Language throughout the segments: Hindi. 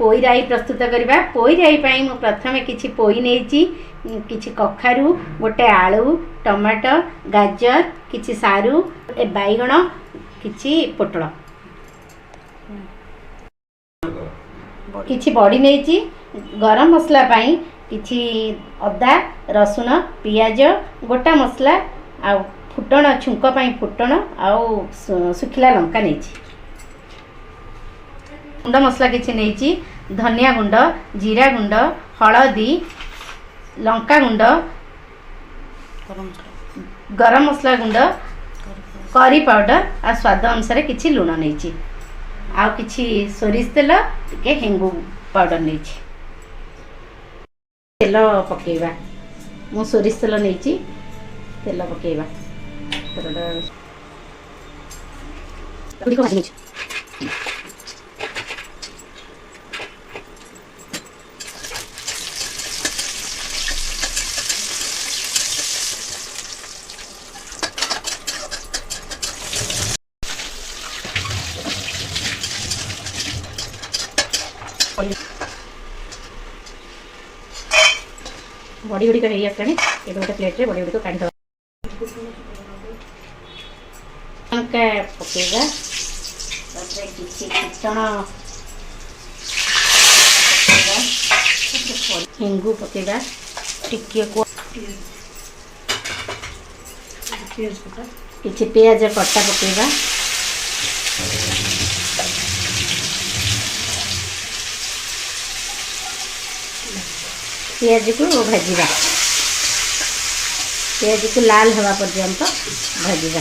पोई राई प्रस्तुत करवा। पोई राई पाई मु प्रथमे किछि पोई नेछि, किछि कखारु, गोटे आलू, टमाटो, गाजर, किछि सारू, बैगण, किछि पोटल, किछि बड़ी नेछि। गरम मसला पाई किछि अदा, रसुण, पियाज, गोटा मसला आ फुटण छुंक पाई फुटण आ सुखिला लंका नेछि। गुंड मसला किछि नेछि, धनिया गुंड, जीरा गुंड, हळदी, लंका गुंड, गरम मसला गुंड, करी पाउडर आ स्वाद अनुसार किछि लूण नेछि। आ किछि सोरिष तेल, के हेंगू पाउडर नेछि। तेल पकेइबा, मु सोरिष तेल नेछि। तेल पकेइबा बड़ी गुड़ी हो आसानी। ये गोटे प्लेट रे बड़ी गुड़ी को काढ़ी दवा। लंका पकेगा, तापर किछि फुटण पकेगा, हेंगू पकेगा, टिके को किछि प्याज कट्टा पकेगा, पियाज को भाजीबा। पियाज को लाल हवा पर्यंत भाजीबा।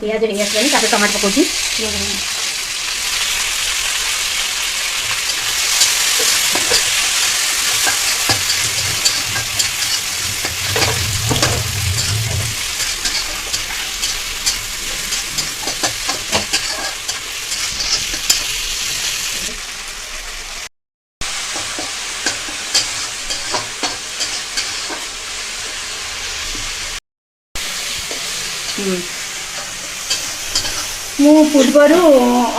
पियाज हो आसलानी, टमाटो पकाउछि। मु पूर्वर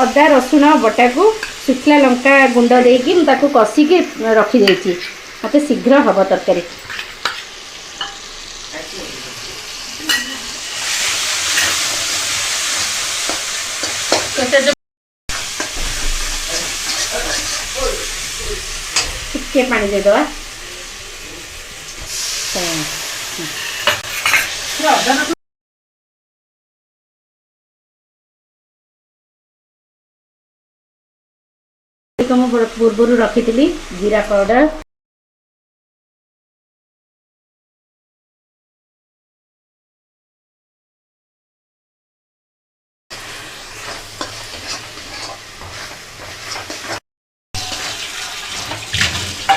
अदा रसुण बटा को सुखला लंका गुंड देकी ताकू कषिकी रखी देछि, मते शीघ्र हब तरकारी। टिके पानी दे दवा। पूर्वर रखी जीरा पाउडर,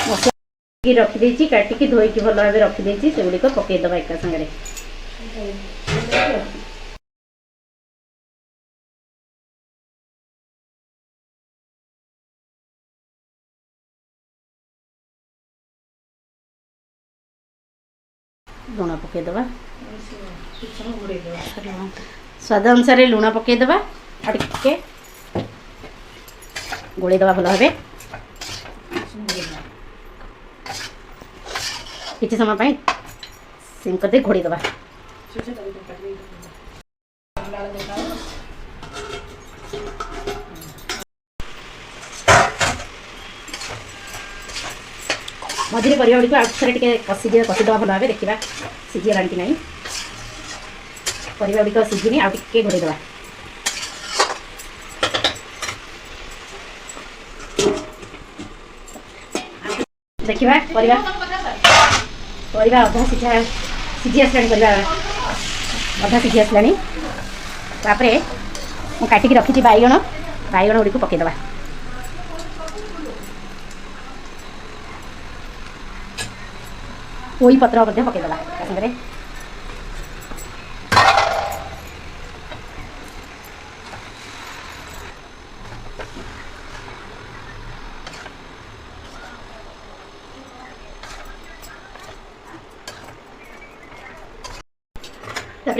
मसला रखी काटिकी धोईकी भल भाव रखी से गुड़िक पकईदबा एका संगे। लुण पकईदबा, स्वाद अनुसार लुण पकईदबा और टिके गोलेदबा भल भाव। किसी समय पाई सिम कर दे घोड़ी दबा। मझे परिवा गुड़ी आउे टे कषिदे कषिदबा भल भाव। देखा सीझीगला कि नहीं, परिवा गुड़ी सीझिनी आउ टे घोड़ी दबा। देखा परिवा अधा सीझी आसला, परिवा अधा सीझी आसला। तापर मु काटिकी रखी बैगण, बैगण गुड़ी को पकईदबा। पोई पत्र पकईदबा सागर।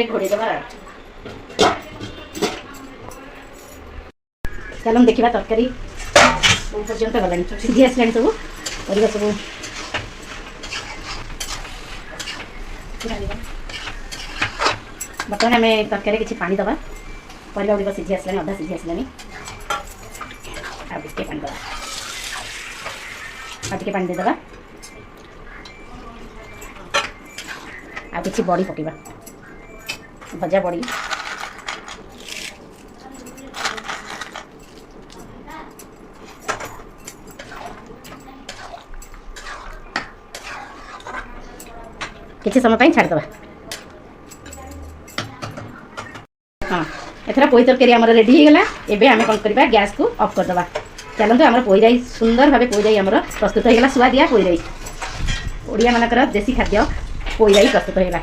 घोड़ी दबा। चलो देखा तरकारी पर्यंत गला सीझी आसा सब परिवा सब बर्तमान आम तरकारी किसी पानी दबा परिवा गुड़िक सीझी आसला अधा सीझी आसला आगे पानी दबा आगे पानी देदबा आ किसी बड़ी पकड़ा भजा बड़ी किसी समय छाड़दे हाँ एथर पोई तरकारी आम रेडी हो गला एबे आम कौन करवा गैस को ऑफ करदे चलते आम पोई राई सुंदर भाव पोई राई आम प्रस्तुत होगा सुआदिया पोई राई ओडिया मानकर देसी खाद्य पोई राई प्रस्तुत होगा।